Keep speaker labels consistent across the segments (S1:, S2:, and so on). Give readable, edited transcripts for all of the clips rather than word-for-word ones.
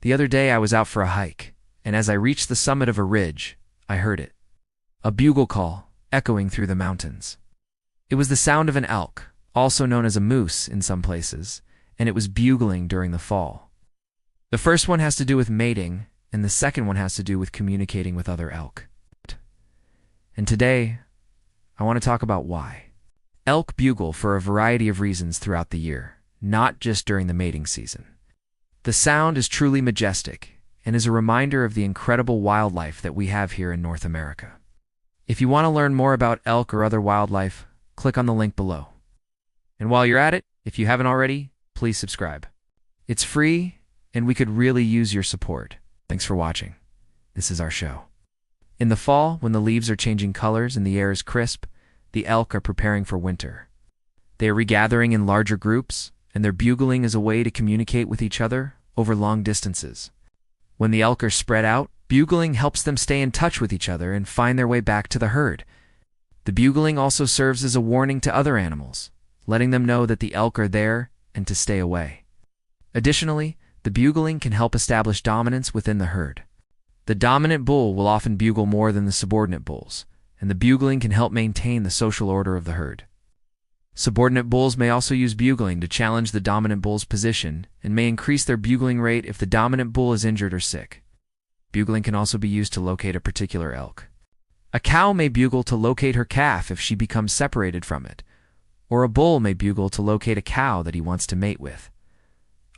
S1: The other day I was out for a hike, and as I reached the summit of a ridge, I heard it. A bugle call, echoing through the mountains. It was the sound of an elk, also known as a moose in some places, and it was bugling during the fall. The first one has to do with mating, and the second one has to do with communicating with other elk. And today, I want to talk about why. Elk bugle for a variety of reasons throughout the year, not just during the mating season. The sound is truly majestic and is a reminder of the incredible wildlife that we have here in North America. If you want to learn more about elk or other wildlife, click on the link below. And while you're at it, if you haven't already, please subscribe. It's free, and we could really use your support. Thanks for watching. This is our show. In the fall, when the leaves are changing colors and the air is crisp, the elk are preparing for winter. They are regathering in larger groups, and their bugling is a way to communicate with each other over long distances. When the elk are spread out, bugling helps them stay in touch with each other and find their way back to the herd. The bugling also serves as a warning to other animals, letting them know that the elk are there and to stay away. Additionally, the bugling can help establish dominance within the herd. The dominant bull will often bugle more than the subordinate bulls, and the bugling can help maintain the social order of the herd. Subordinate bulls may also use bugling to challenge the dominant bull's position and may increase their bugling rate if the dominant bull is injured or sick. Bugling can also be used to locate a particular elk. A cow may bugle to locate her calf if she becomes separated from it, or a bull may bugle to locate a cow that he wants to mate with.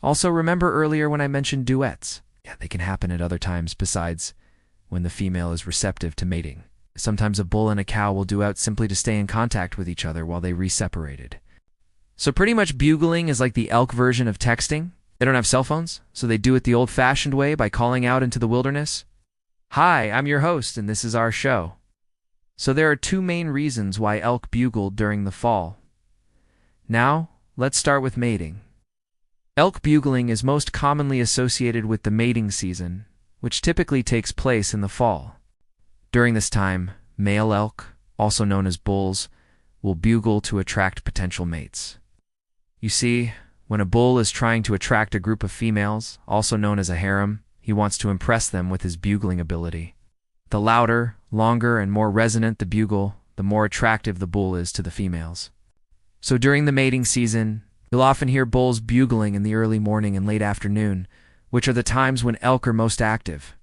S1: Also, remember earlier when I mentioned duets? Yeah, they can happen at other times besides when the female is receptive to mating. Sometimes a bull and a cow will duet simply to stay in contact with each other while they re-separated. So pretty much bugling is like the elk version of texting. They don't have cell phones, so they do it the old-fashioned way by calling out into the wilderness. Hi, I'm your host, and this is our show. So there are two main reasons why elk bugle during the fall. Now, let's start with mating. Elk bugling is most commonly associated with the mating season, which typically takes place in the fall. During this time, male elk, also known as bulls, will bugle to attract potential mates. You see, when a bull is trying to attract a group of females, also known as a harem, he wants to impress them with his bugling ability. The louder, longer, and more resonant the bugle, the more attractive the bull is to the females. So during the mating season, you'll often hear bulls bugling in the early morning and late afternoon, which are the times when elk are most active.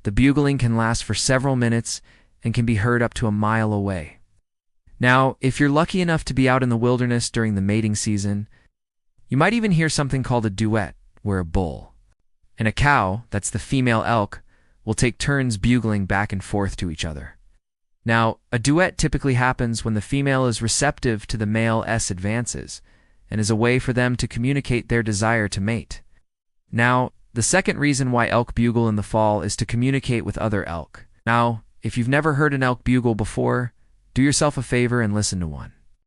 S1: The bugling can last for several minutes and can be heard up to a mile away. Now, if you're lucky enough to be out in the wilderness during the mating season, you might even hear something called a duet, where a bull and a cow, that's the female elk, will take turns bugling back and forth to each other. Now, a duet typically happens when the female is receptive to the male's advances and is a way for them to communicate their desire to mate. Now, the second reason why elk bugle in the fall is to communicate with other elk. Now, if you've never heard an elk bugle before, do yourself a favor and listen to one.